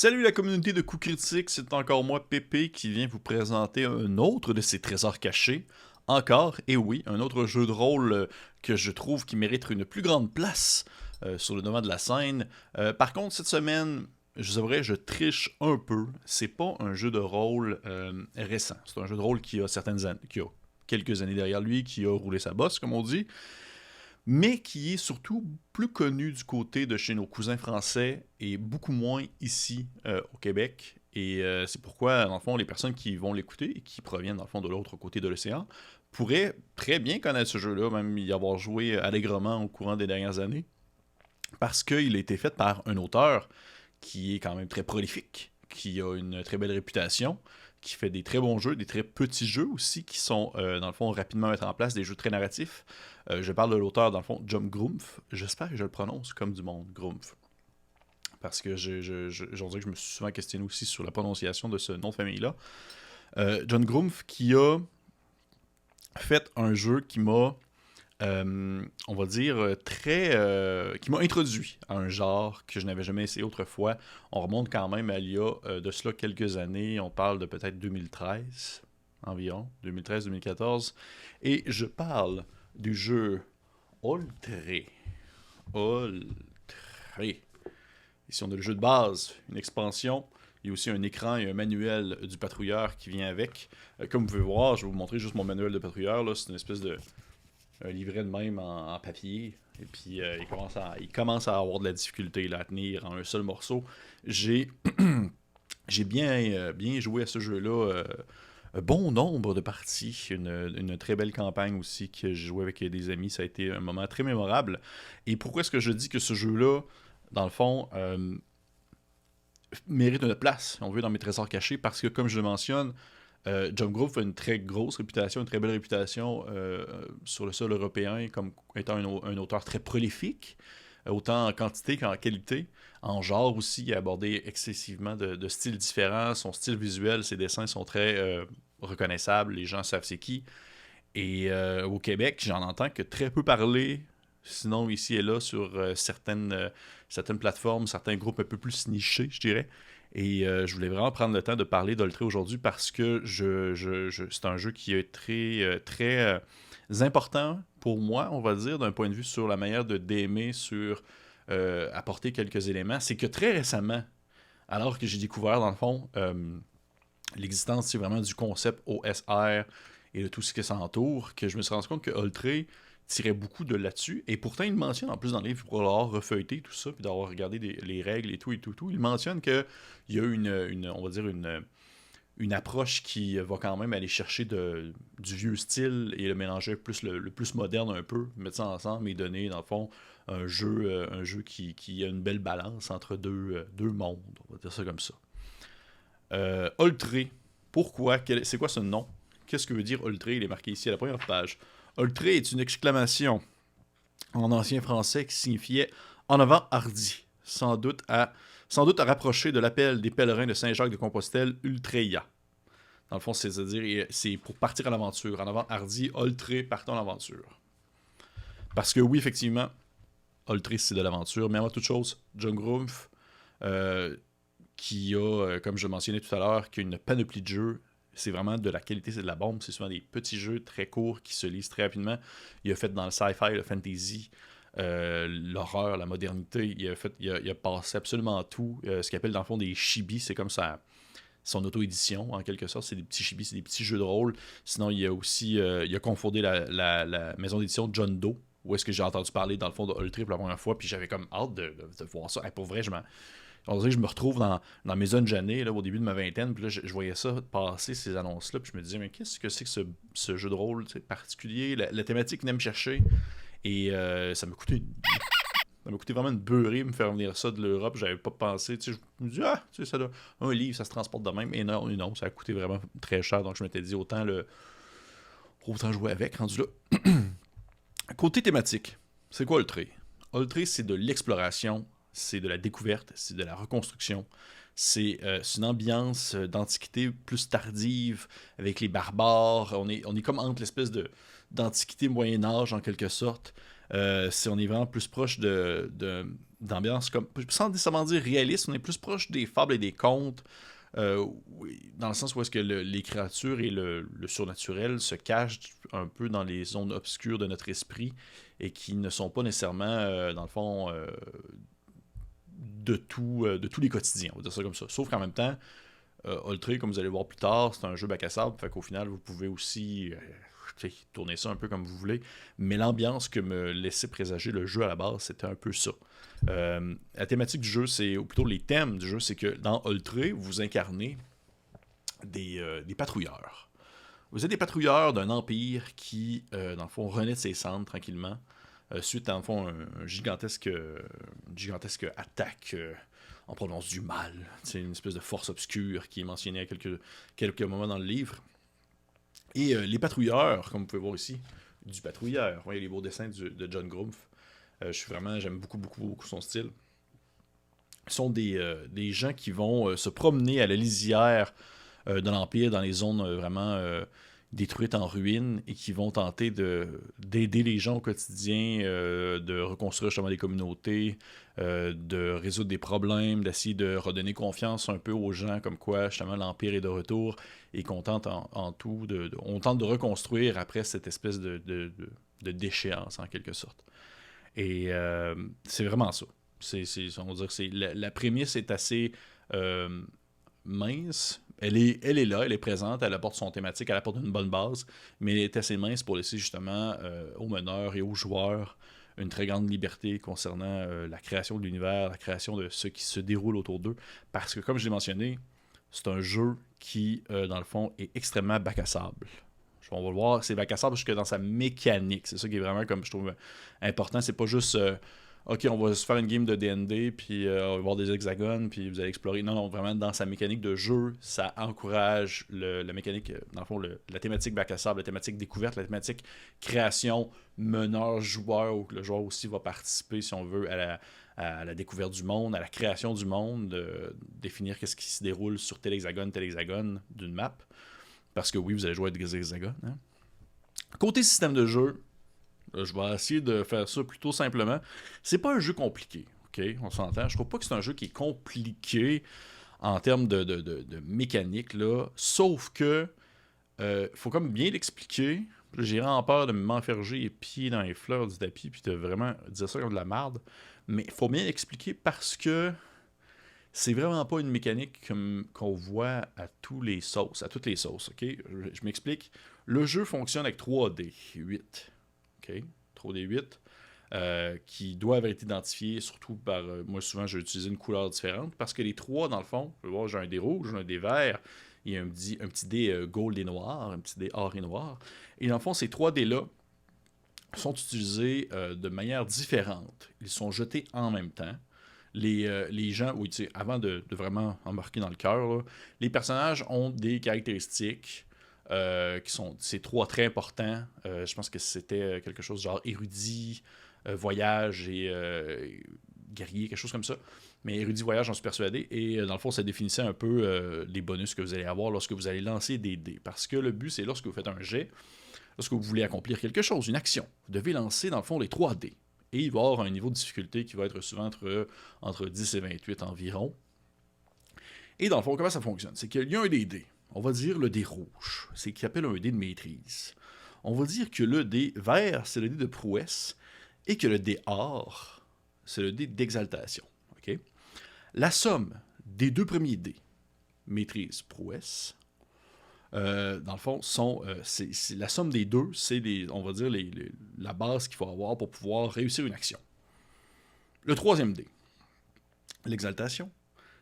Salut la communauté de coups critiques, c'est encore moi Pépé qui vient vous présenter un autre de ces trésors cachés. Encore, et oui, un autre jeu de rôle que je trouve qui mérite une plus grande place sur le devant de la scène. Par contre, cette semaine, je vous avouerai, je triche un peu. C'est pas un jeu de rôle récent. C'est un jeu de rôle qui a qui a quelques années derrière lui, qui a roulé sa bosse, comme on dit, mais qui est surtout plus connu du côté de chez nos cousins français et beaucoup moins ici au Québec. Et c'est pourquoi, dans le fond, les personnes qui vont l'écouter et qui proviennent, dans le fond, de l'autre côté de l'océan, pourraient très bien connaître ce jeu-là, même y avoir joué allègrement au courant des dernières années, parce qu'il a été fait par un auteur qui est quand même très prolifique, qui a une très belle réputation, qui fait des très bons jeux, des très petits jeux aussi, qui sont, dans le fond, rapidement mettre en place, des jeux très narratifs. Je parle de l'auteur, dans le fond, John Grumpf. J'espère que je le prononce comme du monde, Grumpf. Parce que j'en dirais que je me suis souvent questionné aussi sur la prononciation de ce nom de famille-là. John Grumpf qui a fait un jeu qui m'a on va dire, qui m'a introduit à un genre que je n'avais jamais essayé autrefois. On remonte quand même à il y a de cela quelques années. On parle de peut-être 2013 environ, 2013-2014. Et je parle du jeu Oltré. Oltré. Ici, on a le jeu de base, une expansion. Il y a aussi un écran et un manuel du patrouilleur qui vient avec. Comme vous pouvez voir, je vais vous montrer juste mon manuel de patrouilleur. Là. C'est une espèce de un livret de même en papier. Et puis, il commence à avoir de la difficulté là, à tenir en un seul morceau. J'ai bien joué à ce jeu-là. Un bon nombre de parties. Une très belle campagne aussi que j'ai joué avec des amis. Ça a été un moment très mémorable. Et pourquoi est-ce que je dis que ce jeu-là, dans le fond, mérite une place, si on veut, dans mes trésors cachés? Parce que, comme je le mentionne, John Grove a une très grosse réputation, une très belle réputation sur le sol européen comme étant un auteur très prolifique, autant en quantité qu'en qualité. En genre aussi, il a abordé excessivement de styles différents. Son style visuel, ses dessins sont très reconnaissables, les gens savent c'est qui. Et au Québec, j'en entends que très peu parler, sinon ici et là, sur certaines plateformes, certains groupes un peu plus nichés, je dirais. Et je voulais vraiment prendre le temps de parler d'Oltré aujourd'hui parce que c'est un jeu qui est très important pour moi, on va dire, d'un point de vue sur la manière de d'aimer, sur apporter quelques éléments. C'est que très récemment, alors que j'ai découvert, dans le fond, l'existence c'est vraiment du concept OSR et de tout ce qui s'entoure, que je me suis rendu compte que Oltré tirait beaucoup de là-dessus. Et pourtant, il mentionne en plus dans le livre, pour l'avoir refeuilleté, tout ça, puis d'avoir regardé les règles et tout, il mentionne qu'il y a on va dire une approche qui va quand même aller chercher du vieux style et le mélanger plus le plus moderne un peu, mettre ça ensemble et donner, dans le fond, un jeu qui a une belle balance entre deux mondes, on va dire ça comme ça. Oltré, pourquoi? C'est quoi ce nom? Qu'est-ce que veut dire Oltré? Il est marqué ici à la première page. Oltré est une exclamation en ancien français qui signifiait en avant hardi, sans doute à rapprocher de l'appel des pèlerins de Saint-Jacques-de-Compostelle, Ultreia. Dans le fond, c'est-à-dire, c'est pour partir à l'aventure. En avant hardi, Oltré, partons à l'aventure. Parce que oui, effectivement, Oltré, c'est de l'aventure, mais avant toute chose, John Grumpf, qui a, comme je le mentionnais tout à l'heure, qui a une panoplie de jeux. C'est vraiment de la qualité, c'est de la bombe. C'est souvent des petits jeux très courts qui se lisent très rapidement. Il a fait dans le sci-fi, le fantasy, l'horreur, la modernité. Il a passé absolument tout. Ce qu'il appelle dans le fond des chibis, c'est comme ça. Son auto-édition, en quelque sorte. C'est des petits chibis, c'est des petits jeux de rôle. Sinon, il y a aussi il a confondé la maison d'édition John Doe, où est-ce que j'ai entendu parler, dans le fond, de Oltré pour la première fois. Puis j'avais comme hâte de voir ça. Pour vrai, on dirait que je me retrouve dans mes jeunes années, là, au début de ma vingtaine, puis là, je voyais ça passer, ces annonces-là, puis je me disais, mais qu'est-ce que c'est que ce jeu de rôle particulier? La thématique venait me chercher, et ça m'a coûté vraiment une beurrée me faire venir ça de l'Europe. J'avais pas pensé. Je me dis, ça doit, un livre, ça se transporte de même. Et non, ça a coûté vraiment très cher. Donc je m'étais dit, autant jouer avec, rendu là. Côté thématique, c'est quoi Oltré? Oltré, c'est de l'exploration, c'est de la découverte, c'est de la reconstruction. C'est une ambiance d'antiquité plus tardive, avec les barbares. On est comme entre l'espèce d'antiquité Moyen-Âge, en quelque sorte. On est vraiment plus proche d'ambiance, comme, sans nécessairement dire réaliste, on est plus proche des fables et des contes, oui, dans le sens où est-ce que les créatures et le surnaturel se cachent un peu dans les zones obscures de notre esprit et qui ne sont pas nécessairement, dans le fond, de tous les quotidiens, on va dire ça comme ça. Sauf qu'en même temps, Oltré, comme vous allez voir plus tard, c'est un jeu bac à sable, fait qu'au final, vous pouvez aussi tourner ça un peu comme vous voulez. Mais l'ambiance que me laissait présager le jeu à la base, c'était un peu ça. La thématique du jeu, ou plutôt les thèmes du jeu, c'est que dans Oltré, vous incarnez des patrouilleurs. Vous êtes des patrouilleurs d'un empire qui, dans le fond, renaît de ses cendres tranquillement, suite à, dans le fond, une gigantesque attaque en provenance du mal. C'est une espèce de force obscure qui est mentionnée à quelques moments dans le livre. Et les patrouilleurs, comme vous pouvez voir ici, du patrouilleur, voyez les beaux dessins de John Grumpf. J'aime beaucoup, beaucoup, beaucoup son style. Ce sont des gens qui vont se promener à la lisière de l'Empire dans les zones vraiment détruites en ruine et qui vont tenter d'aider les gens au quotidien, de reconstruire justement des communautés, de résoudre des problèmes, d'essayer de redonner confiance un peu aux gens comme quoi justement l'Empire est de retour et qu'on tente en tout, on tente de reconstruire après cette espèce de déchéance en quelque sorte. Et c'est vraiment ça. On va dire que la prémisse est assez mince. Elle est là, elle est présente, elle apporte son thématique, elle apporte une bonne base, mais elle est assez mince pour laisser justement aux meneurs et aux joueurs une très grande liberté concernant la création de l'univers, la création de ce qui se déroule autour d'eux. Parce que, comme je l'ai mentionné, c'est un jeu qui, dans le fond, est extrêmement bac à sable. On va le voir, c'est bac à sable jusque dans sa mécanique. C'est ça qui est vraiment, comme je trouve, important. C'est pas juste OK, on va se faire une game de D&D, puis on va avoir des hexagones, puis vous allez explorer. Non, non, vraiment, dans sa mécanique de jeu, ça encourage la mécanique, dans le fond, la thématique bac à sable, la thématique découverte, la thématique création, meneur, joueur, où le joueur aussi va participer, si on veut, à la découverte du monde, à la création du monde, définir qu'est-ce qui se déroule sur tel hexagone d'une map. Parce que oui, vous allez jouer avec des hexagones. Hein? Côté système de jeu, je vais essayer de faire ça plutôt simplement. C'est pas un jeu compliqué, ok? On s'entend. Je trouve pas que c'est un jeu qui est compliqué en termes de mécanique, là. Sauf que faut comme bien l'expliquer. J'ai vraiment peur de m'enferger les pieds dans les fleurs du tapis puis de vraiment dire ça comme de la merde. Mais il faut bien l'expliquer parce que c'est vraiment pas une mécanique qu'on voit à toutes les sauces, ok? Je m'explique. Le jeu fonctionne avec 3D 8. OK? 3D 8. Qui doivent être identifiés surtout par... moi, souvent, j'ai utilisé une couleur différente parce que les trois, dans le fond, je vais voir, j'ai un dé rouge, j'ai un dé vert, il y a un petit dé gold et noir, un petit dé or et noir. Et dans le fond, ces 3 dés-là sont utilisés de manière différente. Ils sont jetés en même temps. Les gens, oui, tu sais, avant de vraiment embarquer dans le cœur, les personnages ont des caractéristiques qui sont ces 3 très importants. Je pense que c'était quelque chose genre érudit, voyage et guerrier, quelque chose comme ça. Mais érudit, voyage, j'en suis persuadé. Et dans le fond, ça définissait un peu les bonus que vous allez avoir lorsque vous allez lancer des dés. Parce que le but, c'est lorsque vous faites un jet, lorsque vous voulez accomplir quelque chose, une action, vous devez lancer, dans le fond, les 3 dés. Et il va y avoir un niveau de difficulté qui va être souvent entre 10 et 28 environ. Et dans le fond, comment ça fonctionne? C'est qu'il y a un des dés. On va dire le dé rouge. C'est ce qu'il appelle un dé de maîtrise. On va dire que le dé vert, c'est le dé de prouesse. Et que le dé or, c'est le dé d'exaltation. Okay? La somme des 2 premiers dés, maîtrise, prouesse, dans le fond, c'est la somme des deux, c'est on va dire la base qu'il faut avoir pour pouvoir réussir une action. Le 3e dé, l'exaltation,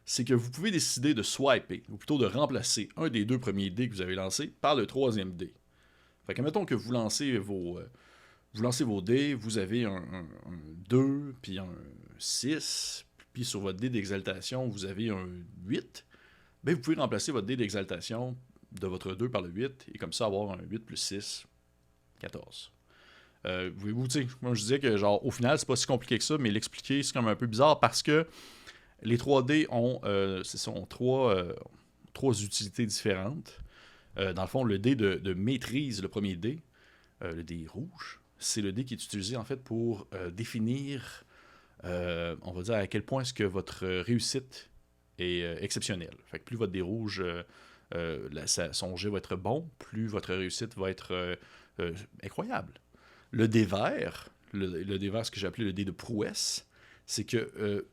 c'est que vous pouvez décider de swiper, ou plutôt de remplacer un des 2 premiers dés que vous avez lancés par le 3e dé. Fait que mettons que vous lancez vos dés, vous avez un 2, puis un 6, puis sur votre dé d'exaltation, vous avez un 8, bien vous pouvez remplacer votre dé d'exaltation de votre 2 par le 8, et comme ça avoir un 8 plus 6, 14. Voulez-vous, tu sais, moi je disais que genre au final c'est pas si compliqué que ça, mais l'expliquer c'est comme un peu bizarre parce que les 3D ont 3 utilités différentes. Dans le fond, le dé de maîtrise, le premier dé, le dé rouge, c'est le dé qui est utilisé en fait pour définir, on va dire, à quel point est-ce que votre réussite est exceptionnelle. Fait que plus votre dé rouge, son jet va être bon, plus votre réussite va être incroyable. Le dé vert, le dé vert, ce que j'ai appelé le dé de prouesse, c'est que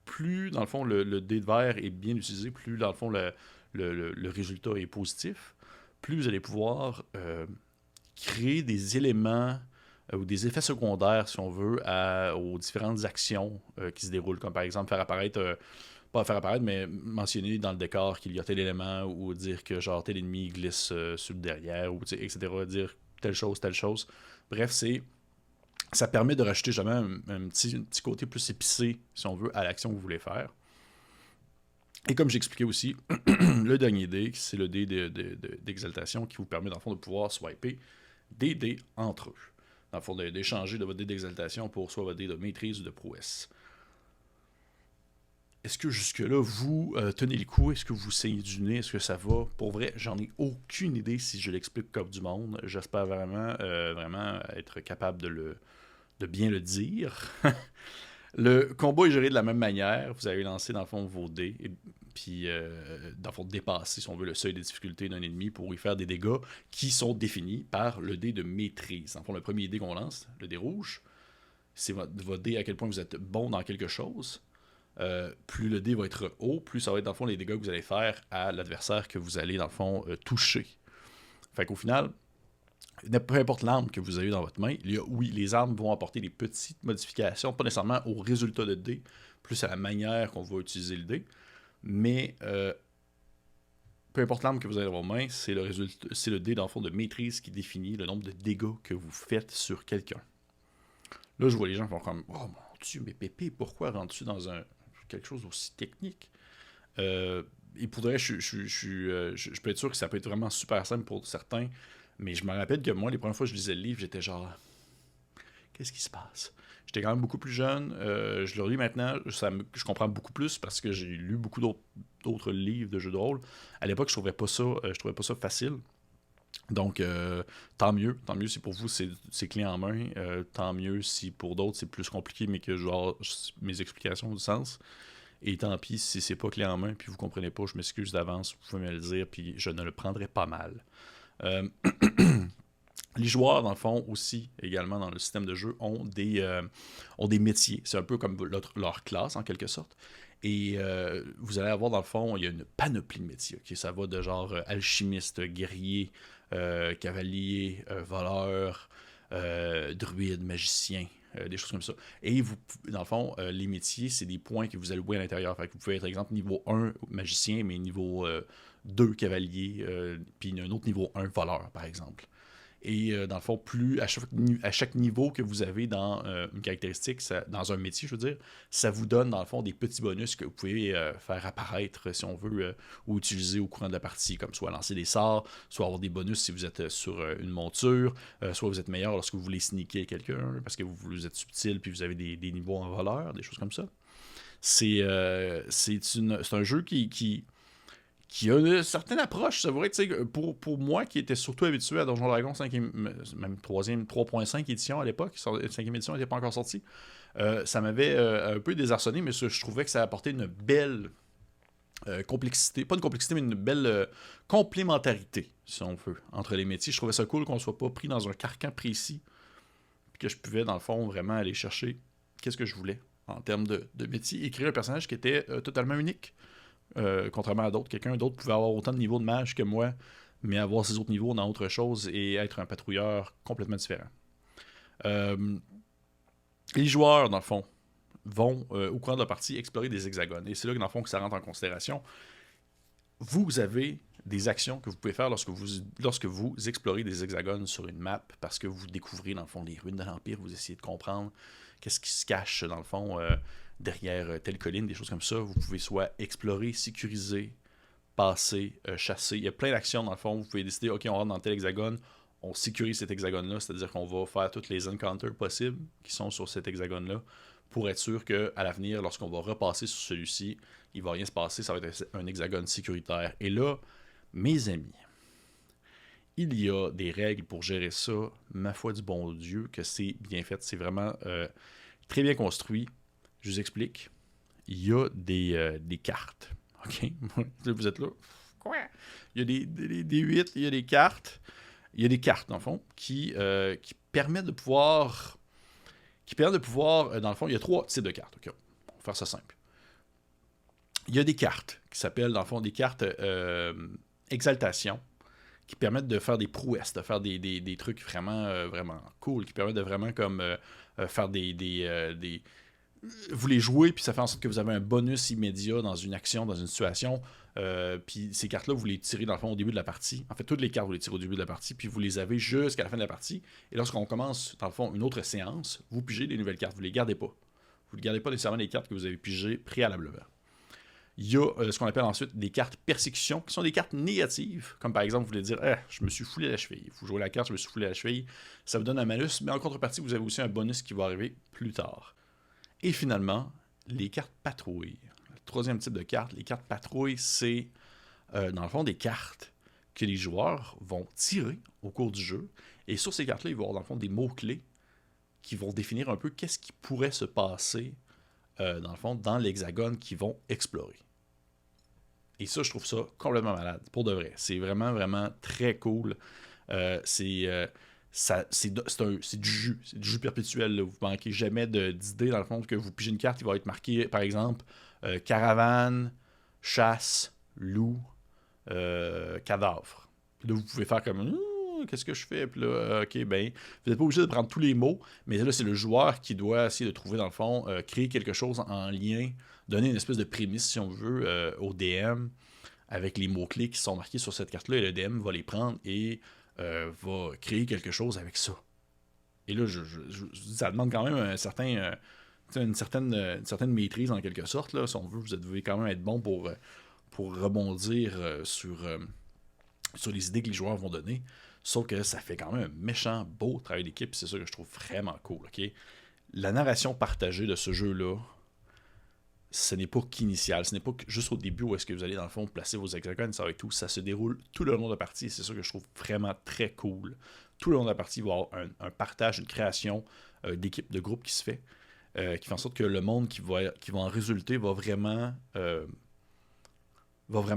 plus, dans le fond, le dé de vert est bien utilisé, plus, dans le fond, le résultat est positif, plus vous allez pouvoir créer des éléments ou des effets secondaires, si on veut, aux différentes actions qui se déroulent, comme par exemple faire apparaître, pas faire apparaître, mais mentionner dans le décor qu'il y a tel élément, ou dire que genre tel ennemi glisse sur le derrière, ou etc., dire telle chose, telle chose. Bref, ça permet de rajouter jamais un petit côté plus épicé, si on veut, à l'action que vous voulez faire. Et comme j'expliquais aussi, le dernier dé, c'est le dé d'exaltation qui vous permet, dans le fond, de pouvoir swiper des dés entre eux. Dans le fond, d'échanger de votre dé d'exaltation pour soit votre dé de maîtrise ou de prouesse. Est-ce que jusque-là, vous tenez le coup? Est-ce que vous saignez du nez? Est-ce que ça va? Pour vrai, j'en ai aucune idée si je l'explique comme du monde. J'espère vraiment être capable de bien le dire. Le combat est géré de la même manière. Vous allez lancer, dans le fond, vos dés, puis, dans le fond, dépasser, si on veut, le seuil de difficulté d'un ennemi pour y faire des dégâts qui sont définis par le dé de maîtrise. Dans le fond, le premier dé qu'on lance, le dé rouge, c'est votre dé à quel point vous êtes bon dans quelque chose. Plus le dé va être haut, plus ça va être dans le fond les dégâts que vous allez faire à l'adversaire que vous allez dans le fond toucher. Fait qu'au final, peu importe l'arme que vous avez dans votre main, oui, les armes vont apporter des petites modifications, pas nécessairement au résultat de dé, plus à la manière qu'on va utiliser le dé, mais peu importe l'arme que vous avez dans vos mains, c'est le dé dans le fond de maîtrise qui définit le nombre de dégâts que vous faites sur quelqu'un. Là, je vois les gens qui font comme « Oh mon Dieu, mais Pépé, pourquoi rentres-tu dans quelque chose aussi technique? » Et pour de vrai, je peux être sûr que ça peut être vraiment super simple pour certains, mais je me rappelle que moi, les premières fois que je lisais le livre, j'étais genre « Qu'est-ce qui se passe? » J'étais quand même beaucoup plus jeune. Je le relis maintenant, je comprends beaucoup plus parce que j'ai lu beaucoup d'autres livres de jeux de rôle. À l'époque, je trouvais pas ça facile. Donc, tant mieux si pour vous c'est clé en main, tant mieux si pour d'autres c'est plus compliqué, mais que genre mes explications ont du sens. Et tant pis si c'est pas clé en main, puis vous comprenez pas, je m'excuse d'avance, vous pouvez me le dire, puis je ne le prendrai pas mal. Les joueurs, dans le fond, aussi, également dans le système de jeu, ont des métiers. C'est un peu comme leur classe, en quelque sorte. Et vous allez avoir, dans le fond, il y a une panoplie de métiers. Okay? Ça va de genre alchimiste, guerrier, cavalier, voleur, druide, magicien, des choses comme ça. Et vous, dans le fond, les métiers, c'est des points que vous allouez à l'intérieur. Fait que vous pouvez être, par exemple, niveau 1 magicien, mais niveau 2 cavalier, puis un autre niveau 1 voleur, par exemple. Et dans le fond, plus à chaque niveau que vous avez dans une caractéristique, dans un métier, je veux dire, ça vous donne dans le fond des petits bonus que vous pouvez faire apparaître, si on veut, ou utiliser au courant de la partie, comme soit lancer des sorts, soit avoir des bonus si vous êtes sur une monture, soit vous êtes meilleur lorsque vous voulez sneaker quelqu'un, parce que vous êtes subtil, puis vous avez des niveaux en voleur, des choses comme ça. C'est un jeu qui a une certaine approche, ça vrai, pour moi qui était surtout habitué à Donjon Dragon 5e, même 3.5 édition à l'époque, 5e édition n'était pas encore sortie, ça m'avait un peu désarçonné, mais je trouvais que ça apportait une belle complexité, pas une complexité, mais une belle complémentarité, si on veut, entre les métiers. Je trouvais ça cool qu'on ne soit pas pris dans un carcan précis, puis que je pouvais, dans le fond, vraiment aller chercher qu'est-ce que je voulais en termes de métier, et créer un personnage qui était totalement unique. Contrairement à d'autres, quelqu'un d'autre pouvait avoir autant de niveaux de mage que moi, mais avoir ces autres niveaux dans autre chose et être un patrouilleur complètement différent. Les joueurs, dans le fond, vont, au cours de la partie, explorer des hexagones. Et c'est là que, dans le fond, que ça rentre en considération. Vous avez des actions que vous pouvez faire lorsque vous explorez des hexagones sur une map, parce que vous découvrez, dans le fond, les ruines de l'Empire, vous essayez de comprendre qu'est-ce qui se cache, dans le fond, derrière telle colline, des choses comme ça. Vous pouvez soit explorer, sécuriser, passer, chasser. Il y a plein d'actions, dans le fond. Vous pouvez décider, OK, on rentre dans tel hexagone, on sécurise cet hexagone-là, c'est-à-dire qu'on va faire tous les encounters possibles qui sont sur cet hexagone-là pour être sûr qu'à l'avenir, lorsqu'on va repasser sur celui-ci, il ne va rien se passer, ça va être un hexagone sécuritaire. Et là, mes amis, Il y a des règles pour gérer ça, ma foi du bon Dieu, que c'est bien fait. C'est vraiment très bien construit. Je vous explique. Il y a des cartes. OK? Vous êtes là? Quoi? Il y a des 8, il y a des cartes. Il y a des cartes, dans le fond, qui permettent de pouvoir... dans le fond, il y a 3 types de cartes. OK? On va faire ça simple. Il y a des cartes qui s'appellent, dans le fond, des cartes exaltation, qui permettent de faire des prouesses, de faire des trucs vraiment, vraiment cool, qui permettent de vraiment comme faire des... Vous les jouez, puis ça fait en sorte que vous avez un bonus immédiat dans une action, dans une situation. Puis ces cartes-là, vous les tirez dans le fond au début de la partie. En fait, toutes les cartes, vous les tirez au début de la partie, puis vous les avez jusqu'à la fin de la partie. Et lorsqu'on commence, dans le fond, une autre séance, vous pigez des nouvelles cartes. Vous les gardez pas. Vous ne gardez pas nécessairement les cartes que vous avez pigées préalablement. Il y a ce qu'on appelle ensuite des cartes persécution, qui sont des cartes négatives, comme par exemple, vous voulez dire je me suis foulé la cheville. Vous jouez la carte, je me suis foulé la cheville, ça vous donne un malus, mais en contrepartie, vous avez aussi un bonus qui va arriver plus tard. Et finalement, les cartes patrouilles. Le troisième type de carte, les cartes patrouilles, c'est dans le fond des cartes que les joueurs vont tirer au cours du jeu. Et sur ces cartes-là, il va y avoir dans le fond des mots-clés qui vont définir un peu qu'est-ce qui pourrait se passer dans le fond, dans l'hexagone qu'ils vont explorer. Et ça, je trouve ça complètement malade, pour de vrai. C'est vraiment, vraiment très cool. C'est du jus. C'est du jus perpétuel. Là. Vous ne manquez jamais d'idées. Dans le fond, que vous pigez une carte, il va être marqué, par exemple, caravane, chasse, loup, cadavre. Puis là, vous pouvez faire comme... qu'est-ce que je fais? Puis là, OK, ben, vous n'êtes pas obligé de prendre tous les mots, mais là, c'est le joueur qui doit essayer de trouver, dans le fond, créer quelque chose en lien, donner une espèce de prémisse, si on veut, au DM, avec les mots-clés qui sont marqués sur cette carte-là, et le DM va les prendre et va créer quelque chose avec ça. Et là, ça demande quand même une certaine maîtrise, en quelque sorte, là, si on veut. Vous devez quand même être bon pour rebondir sur les idées que les joueurs vont donner. Sauf que ça fait quand même un méchant beau travail d'équipe, c'est ça que je trouve vraiment cool. Okay? La narration partagée de ce jeu-là, ce n'est pas qu'initial, ce n'est pas juste au début où est-ce que vous allez dans le fond placer vos hexagones, ça va être tout. Ça se déroule tout le long de la partie et c'est ça que je trouve vraiment très cool. Tout le long de la partie, il va y avoir un partage, une création d'équipe, de groupe qui se fait, qui fait en sorte que le monde qui va en résulter va vraiment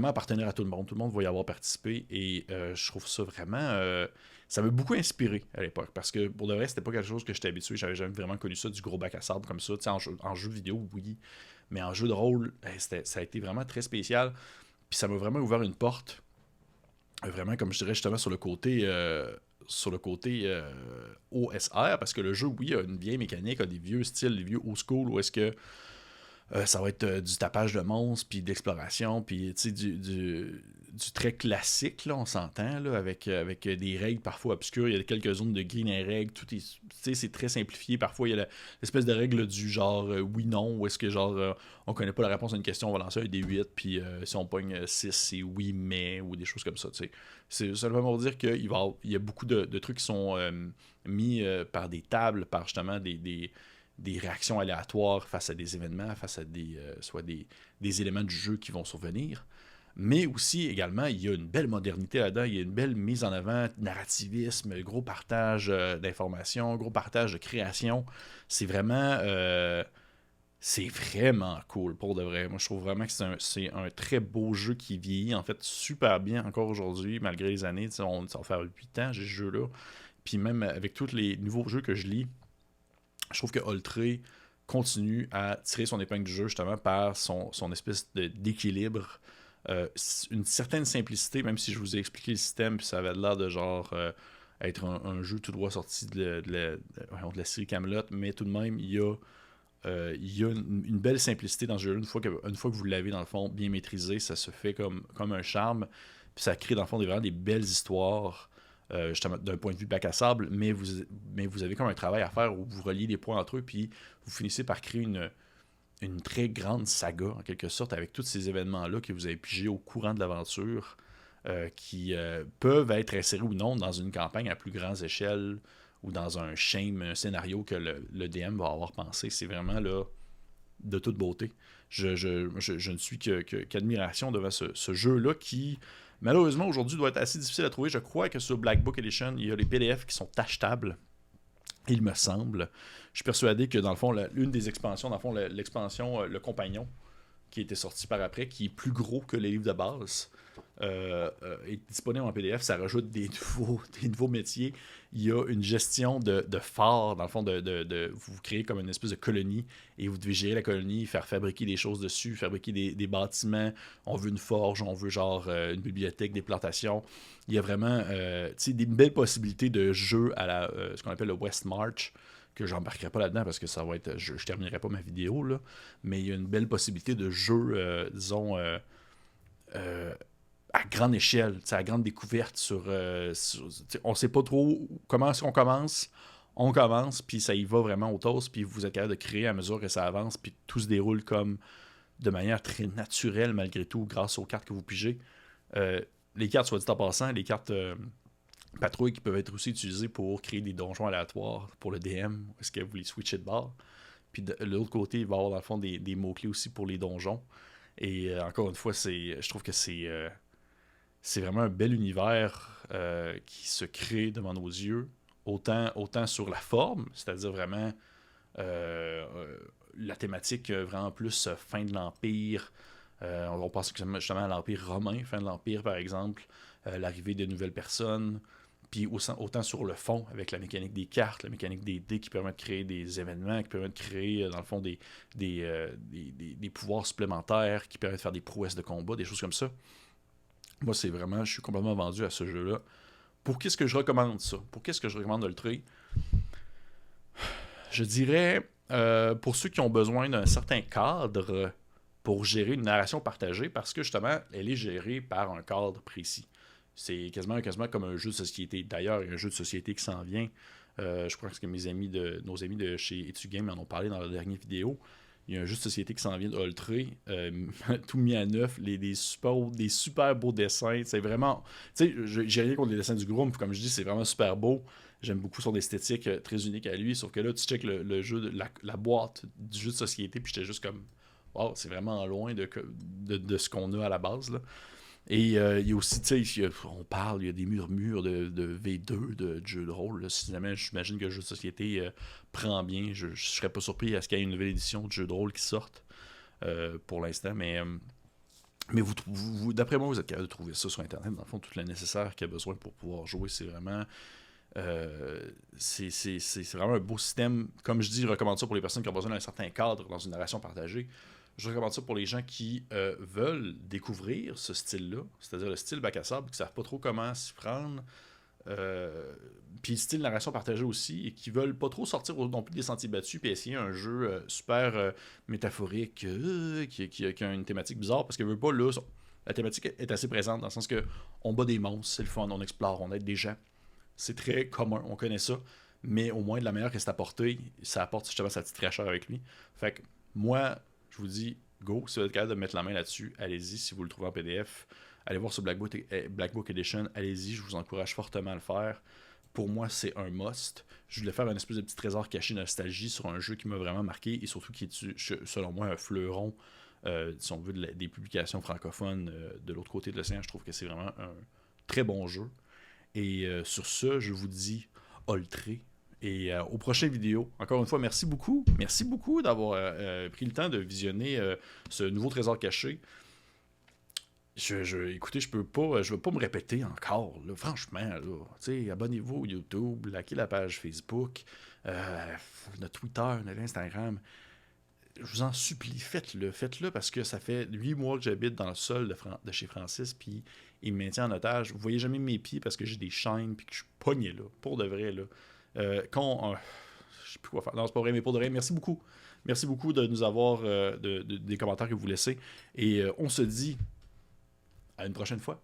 appartenir à tout le monde. Tout le monde va y avoir participé et je trouve ça vraiment... ça m'a beaucoup inspiré à l'époque parce que pour de vrai, c'était pas quelque chose que j'étais habitué. J'avais jamais vraiment connu ça, du gros bac à sable comme ça. En jeu vidéo, oui, mais en jeu de rôle, ça a été vraiment très spécial. Puis ça m'a vraiment ouvert une porte, vraiment, comme je dirais justement, sur le côté OSR, parce que le jeu, oui, a une vieille mécanique, a des vieux styles, des vieux old school, où est-ce que ça va être du tapage de monstres, puis d'exploration, puis du très classique, là, on s'entend, là, avec des règles parfois obscures. Il y a quelques zones de gris dans les règles. C'est très simplifié. Parfois, il y a l'espèce de règle du genre oui-non, où est-ce que genre on connaît pas la réponse à une question, on va lancer un D8, puis si on pogne 6, c'est oui, mais, ou des choses comme ça. T'sais. C'est seulement pour dire qu'il y a beaucoup de trucs qui sont mis par des tables, par justement des réactions aléatoires face à des événements, face à soit des éléments du jeu qui vont survenir. Mais aussi, également, il y a une belle modernité là-dedans, il y a une belle mise en avant, narrativisme, gros partage d'informations, gros partage de création. C'est vraiment cool, pour de vrai. Moi, je trouve vraiment que c'est un très beau jeu qui vieillit, en fait, super bien encore aujourd'hui, malgré les années. Ça va faire 8 ans, j'ai ce jeu-là. Puis même avec tous les nouveaux jeux que je lis, je trouve que Oltré continue à tirer son épingle du jeu justement par son espèce d'équilibre, une certaine simplicité, même si je vous ai expliqué le système, puis ça avait l'air de genre être un jeu tout droit sorti de la série Camelot, mais tout de même, il y a une belle simplicité dans ce jeu. Une fois que vous l'avez dans le fond bien maîtrisé, ça se fait comme un charme, puis ça crée dans le fond vraiment des belles histoires. Justement d'un point de vue bac à sable, mais vous avez comme un travail à faire où vous reliez des points entre eux, puis vous finissez par créer une très grande saga, en quelque sorte, avec tous ces événements-là que vous avez pigés au courant de l'aventure, qui peuvent être insérés ou non dans une campagne à plus grande échelle ou dans un scénario que le DM va avoir pensé. C'est vraiment là de toute beauté. Je ne suis qu'admiration devant ce jeu-là qui, malheureusement, aujourd'hui, doit être assez difficile à trouver. Je crois que sur Black Book Edition, il y a les PDF qui sont achetables, il me semble. Je suis persuadé que, dans le fond, une des expansions, dans le fond, l'expansion Le Compagnon, qui était sorti par après, qui est plus gros que les livres de base, est disponible en PDF. Ça rajoute des nouveaux métiers. Il y a une gestion de phare, dans le fond, vous créez comme une espèce de colonie et vous devez gérer la colonie, faire fabriquer des choses dessus, fabriquer des bâtiments. On veut une forge, on veut genre une bibliothèque, des plantations. Il y a vraiment des belles possibilités de jeu à ce qu'on appelle le West March, que j'embarquerai pas là-dedans parce que ça va être. Je terminerai pas ma vidéo, là. Mais il y a une belle possibilité de jeu, disons, à grande échelle, à grande découverte on sait pas trop comment est-ce qu'on commence. On commence, puis ça y va vraiment au toast, puis vous êtes capable de créer à mesure que ça avance, puis tout se déroule comme de manière très naturelle malgré tout, grâce aux cartes que vous pigez. Les cartes, soit dit en passant, les cartes patrouilles qui peuvent être aussi utilisées pour créer des donjons aléatoires pour le DM, est-ce que vous les switchez de bord. Puis de l'autre côté, il va y avoir dans le fond des mots-clés aussi pour les donjons. Et encore une fois, je trouve que c'est vraiment un bel univers qui se crée devant nos yeux, autant sur la forme, c'est-à-dire vraiment la thématique vraiment plus fin de l'Empire. On pense justement à l'Empire romain, fin de l'Empire par exemple, l'arrivée de nouvelles personnes, puis autant sur le fond, avec la mécanique des cartes, la mécanique des dés qui permettent de créer des événements, qui permettent de créer, dans le fond, des pouvoirs supplémentaires, qui permettent de faire des prouesses de combat, des choses comme ça. Moi, je suis complètement vendu à ce jeu-là. Pour qu'est-ce que je recommande ça? Pour qu'est-ce que je recommande de le traiter? Je dirais, pour ceux qui ont besoin d'un certain cadre pour gérer une narration partagée, parce que justement, elle est gérée par un cadre précis. C'est quasiment comme un jeu de société. D'ailleurs, il y a un jeu de société qui s'en vient. Je crois que nos amis de chez Etugame en ont parlé dans la dernière vidéo. Il y a un jeu de société qui s'en vient de Ultra, tout mis à neuf, des super beaux dessins. C'est vraiment. Tu sais, j'ai rien contre les dessins du groupe, comme je dis, c'est vraiment super beau. J'aime beaucoup son esthétique très unique à lui. Sauf que là, tu checkes le jeu, la boîte du jeu de société, puis j'étais juste comme. Wow, c'est vraiment loin de ce qu'on a à la base, là. Et il y a aussi, tu sais, on parle, il y a des murmures de V2, de jeux de rôle. Là. Si jamais j'imagine que le jeu de société prend bien, je ne serais pas surpris à ce qu'il y ait une nouvelle édition de jeu de rôle qui sorte pour l'instant. Mais d'après moi, vous êtes capable de trouver ça sur Internet. Dans le fond, tout le nécessaire qu'il y a besoin pour pouvoir jouer, c'est vraiment. C'est vraiment un beau système. Comme je dis, je recommande ça pour les personnes qui ont besoin d'un certain cadre dans une narration partagée. Je recommande ça pour les gens qui veulent découvrir ce style-là, c'est-à-dire le style bac à sable, qui ne savent pas trop comment s'y prendre. Puis le style narration partagée aussi, et qui veulent pas trop sortir non plus des sentiers battus, puis essayer un jeu super métaphorique, qui a une thématique bizarre, parce que veut pas, là, la thématique est assez présente, dans le sens que on bat des monstres, c'est le fun, on explore, on aide des gens. C'est très commun, on connaît ça, mais au moins de la manière que c'est apporté, ça apporte justement sa petite fraîcheur avec lui. Fait que moi, je vous dis, go, si vous êtes capable de mettre la main là-dessus, allez-y. Si vous le trouvez en PDF, allez voir sur Black Book Edition, allez-y, je vous encourage fortement à le faire. Pour moi, c'est un must. Je voulais faire un espèce de petit trésor caché nostalgie sur un jeu qui m'a vraiment marqué et surtout qui est, selon moi, un fleuron, si on veut, des publications francophones de l'autre côté de l'océan. Je trouve que c'est vraiment un très bon jeu. Et sur ce, je vous dis Oltré. Et aux prochaines vidéos. Encore une fois, merci beaucoup. Merci beaucoup d'avoir pris le temps de visionner ce nouveau trésor caché. Écoutez, je veux pas me répéter encore. Là, franchement, là, abonnez-vous au YouTube, likez la page Facebook, notre Twitter, notre Instagram. Je vous en supplie, faites-le. Faites-le parce que ça fait 8 mois que j'habite dans le sol de chez Francis, puis il me maintient en otage. Vous voyez jamais mes pieds parce que j'ai des chaînes, puis que je suis pogné là, pour de vrai, là. Je sais plus quoi faire. Non, c'est pas vrai, mais pour de vrai, merci beaucoup. Merci beaucoup de nous avoir des commentaires que vous laissez. Et on se dit à une prochaine fois.